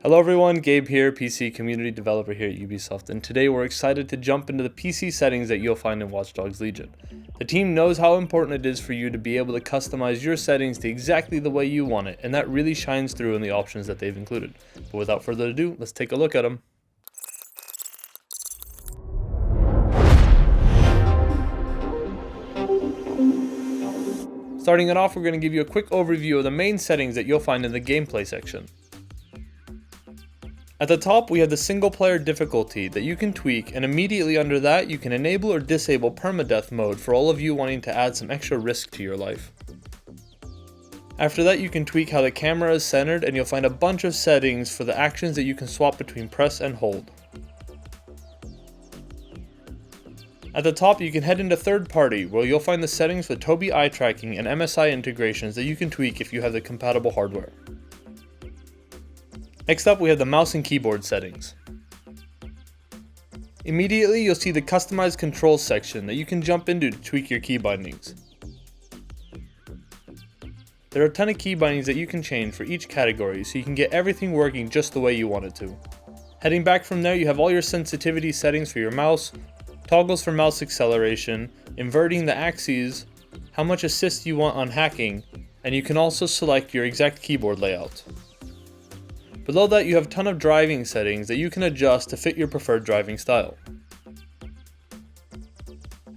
Hello everyone, Gabe here, PC community developer here at Ubisoft, and today we're excited to jump into the PC settings that you'll find in Watch Dogs Legion. The team knows how important it is for you to be able to customize your settings to exactly the way you want it, and that really shines through in the options that they've included. But without further ado, let's take a look at them. Starting it off, we're going to give you a quick overview of the main settings that you'll find in the gameplay section. At the top, we have the single player difficulty that you can tweak, and immediately under that, you can enable or disable permadeath mode for all of you wanting to add some extra risk to your life. After that, you can tweak how the camera is centered, and you'll find a bunch of settings for the actions that you can swap between press and hold. At the top, you can head into third party, where you'll find the settings for Tobii eye tracking and MSI integrations that you can tweak if you have the compatible hardware. Next up, we have the mouse and keyboard settings. Immediately, you'll see the customized controls section that you can jump into to tweak your key bindings. There are a ton of key bindings that you can change for each category, so you can get everything working just the way you want it to. Heading back from there, you have all your sensitivity settings for your mouse, toggles for mouse acceleration, inverting the axes, how much assist you want on hacking, and you can also select your exact keyboard layout. Below that, you have a ton of driving settings that you can adjust to fit your preferred driving style.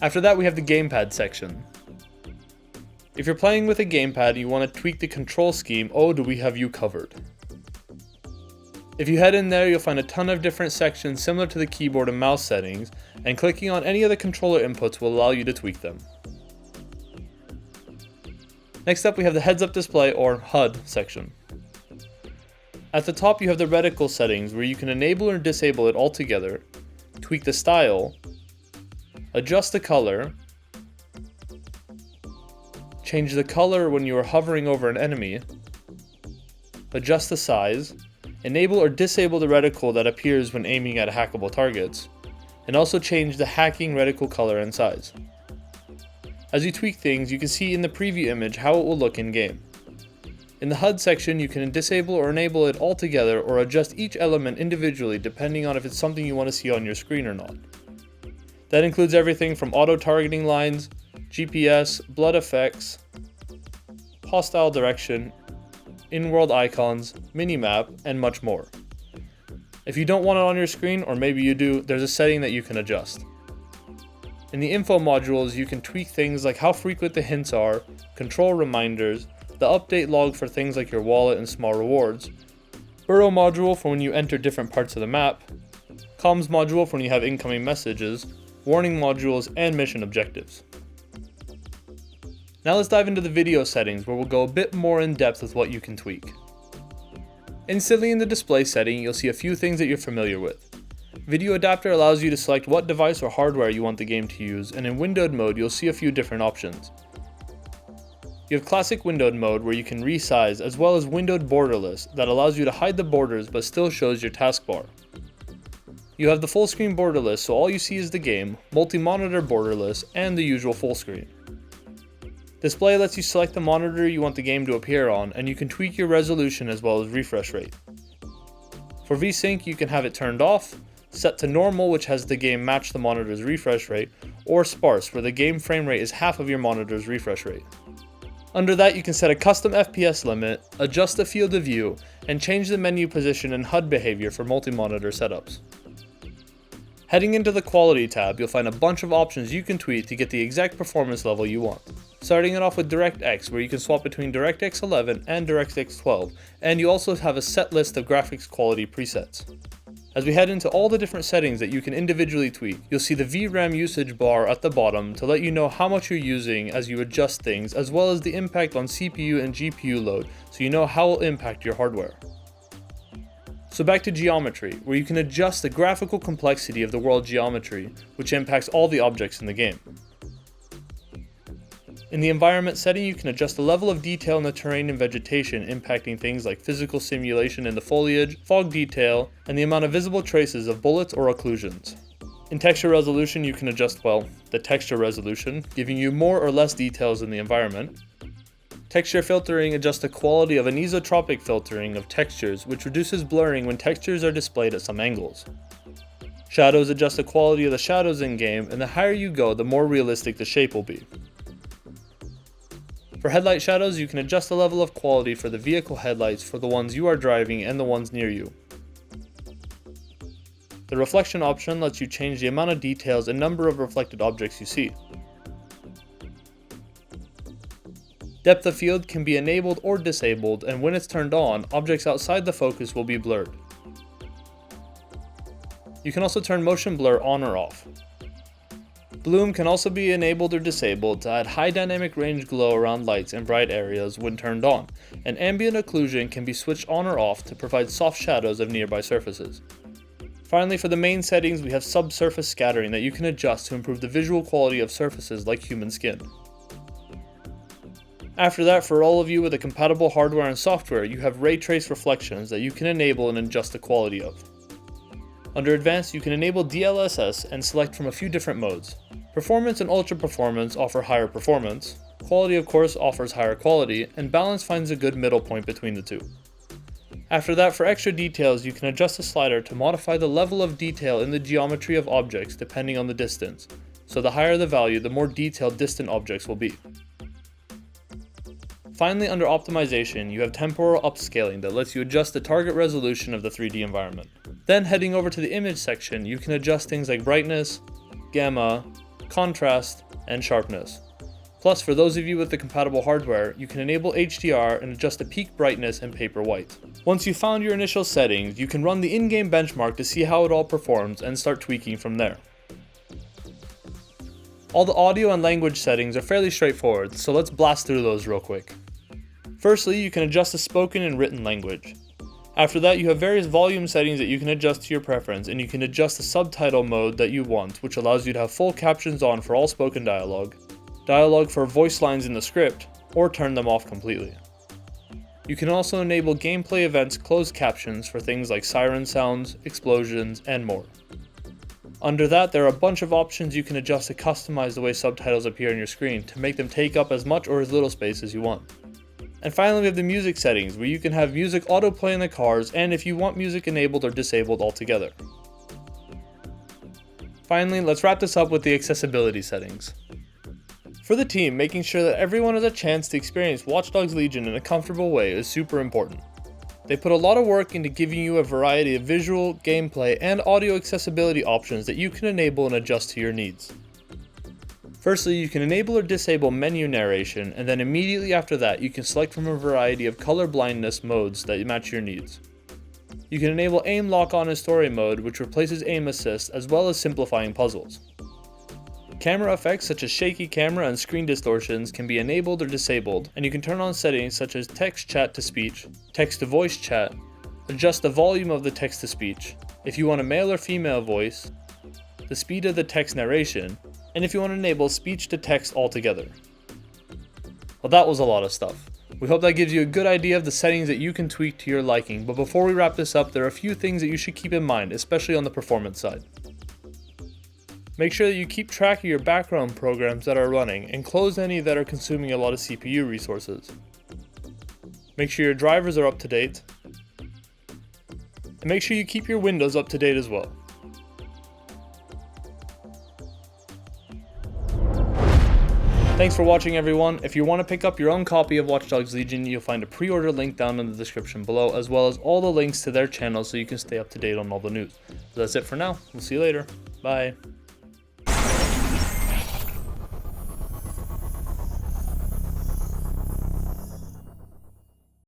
After that, we have the Gamepad section. If you're playing with a gamepad and you want to tweak the control scheme, oh, do we have you covered. If you head in there, you'll find a ton of different sections similar to the keyboard and mouse settings, and clicking on any of the controller inputs will allow you to tweak them. Next up, we have the heads-up display or HUD section. At the top, you have the reticle settings where you can enable or disable it altogether, tweak the style, adjust the color, change the color when you are hovering over an enemy, adjust the size, enable or disable the reticle that appears when aiming at hackable targets, and also change the hacking reticle color and size. As you tweak things, you can see in the preview image how it will look in game. In the HUD section, you can disable or enable it altogether or adjust each element individually depending on if it's something you want to see on your screen or not. That includes everything from auto-targeting lines, GPS, blood effects, hostile direction, in-world icons, minimap, and much more. If you don't want it on your screen, or maybe you do, there's a setting that you can adjust. In the info modules, you can tweak things like how frequent the hints are, control reminders, the update log for things like your wallet and small rewards, burrow module for when you enter different parts of the map, comms module for when you have incoming messages, warning modules, and mission objectives. Now let's dive into the video settings where we'll go a bit more in depth with what you can tweak. Instantly in the display setting, you'll see a few things that you're familiar with. Video adapter allows you to select what device or hardware you want the game to use, and in windowed mode you'll see a few different options. You have classic windowed mode where you can resize, as well as windowed borderless that allows you to hide the borders but still shows your taskbar. You have the full screen borderless, so all you see is the game, multi-monitor borderless, and the usual full screen. Display lets you select the monitor you want the game to appear on, and you can tweak your resolution as well as refresh rate. For VSync, you can have it turned off, set to normal, which has the game match the monitor's refresh rate, or sparse, where the game frame rate is half of your monitor's refresh rate. Under that, you can set a custom FPS limit, adjust the field of view, and change the menu position and HUD behavior for multi-monitor setups. Heading into the quality tab, you'll find a bunch of options you can tweak to get the exact performance level you want. Starting it off with DirectX, where you can swap between DirectX 11 and DirectX 12, and you also have a set list of graphics quality presets. As we head into all the different settings that you can individually tweak, you'll see the VRAM usage bar at the bottom to let you know how much you're using as you adjust things, as well as the impact on CPU and GPU load, so you know how it will impact your hardware. So back to geometry, where you can adjust the graphical complexity of the world geometry, which impacts all the objects in the game. In the environment setting, you can adjust the level of detail in the terrain and vegetation, impacting things like physical simulation in the foliage, fog detail, and the amount of visible traces of bullets or occlusions. In texture resolution, you can adjust, the texture resolution, giving you more or less details in the environment. Texture filtering adjusts the quality of anisotropic filtering of textures, which reduces blurring when textures are displayed at some angles. Shadows adjust the quality of the shadows in-game, and the higher you go, the more realistic the shape will be. For headlight shadows, you can adjust the level of quality for the vehicle headlights for the ones you are driving and the ones near you. The reflection option lets you change the amount of details and number of reflected objects you see. Depth of field can be enabled or disabled, and when it's turned on, objects outside the focus will be blurred. You can also turn motion blur on or off. Bloom can also be enabled or disabled to add high dynamic range glow around lights in bright areas when turned on, and ambient occlusion can be switched on or off to provide soft shadows of nearby surfaces. Finally, for the main settings, we have subsurface scattering that you can adjust to improve the visual quality of surfaces like human skin. After that, for all of you with a compatible hardware and software, you have ray trace reflections that you can enable and adjust the quality of. Under Advanced, you can enable DLSS and select from a few different modes. Performance and Ultra Performance offer higher performance, Quality of course offers higher quality, and Balance finds a good middle point between the two. After that, for extra details, you can adjust the slider to modify the level of detail in the geometry of objects depending on the distance, so the higher the value, the more detailed distant objects will be. Finally, under optimization, you have temporal upscaling that lets you adjust the target resolution of the 3D environment. Then heading over to the image section, you can adjust things like brightness, gamma, contrast, and sharpness. Plus, for those of you with the compatible hardware, you can enable HDR and adjust the peak brightness and paper white. Once you've found your initial settings, you can run the in-game benchmark to see how it all performs and start tweaking from there. All the audio and language settings are fairly straightforward, so let's blast through those real quick. Firstly, you can adjust the spoken and written language. After that, you have various volume settings that you can adjust to your preference, and you can adjust the subtitle mode that you want, which allows you to have full captions on for all spoken dialogue for voice lines in the script, or turn them off completely. You can also enable gameplay events closed captions for things like siren sounds, explosions, and more. Under that, there are a bunch of options you can adjust to customize the way subtitles appear on your screen to make them take up as much or as little space as you want. And finally, we have the music settings, where you can have music autoplay in the cars, and if you want music enabled or disabled altogether. Finally, let's wrap this up with the accessibility settings. For the team, making sure that everyone has a chance to experience Watch Dogs Legion in a comfortable way is super important. They put a lot of work into giving you a variety of visual, gameplay, and audio accessibility options that you can enable and adjust to your needs. Firstly, you can enable or disable menu narration, and then immediately after that, you can select from a variety of color blindness modes that match your needs. You can enable aim lock-on in story mode, which replaces aim assist, as well as simplifying puzzles. Camera effects such as shaky camera and screen distortions can be enabled or disabled, and you can turn on settings such as text chat to speech, text to voice chat, adjust the volume of the text to speech, if you want a male or female voice, the speed of the text narration, and if you want to enable speech to text altogether. Well, that was a lot of stuff. We hope that gives you a good idea of the settings that you can tweak to your liking, but before we wrap this up, there are a few things that you should keep in mind, especially on the performance side. Make sure that you keep track of your background programs that are running and close any that are consuming a lot of CPU resources. Make sure your drivers are up to date, and make sure you keep your Windows up to date as well. Thanks for watching, everyone. If you want to pick up your own copy of Watch Dogs Legion, you'll find a pre-order link down in the description below, as well as all the links to their channel so you can stay up to date on all the news. So that's it for now. We'll see you later. Bye.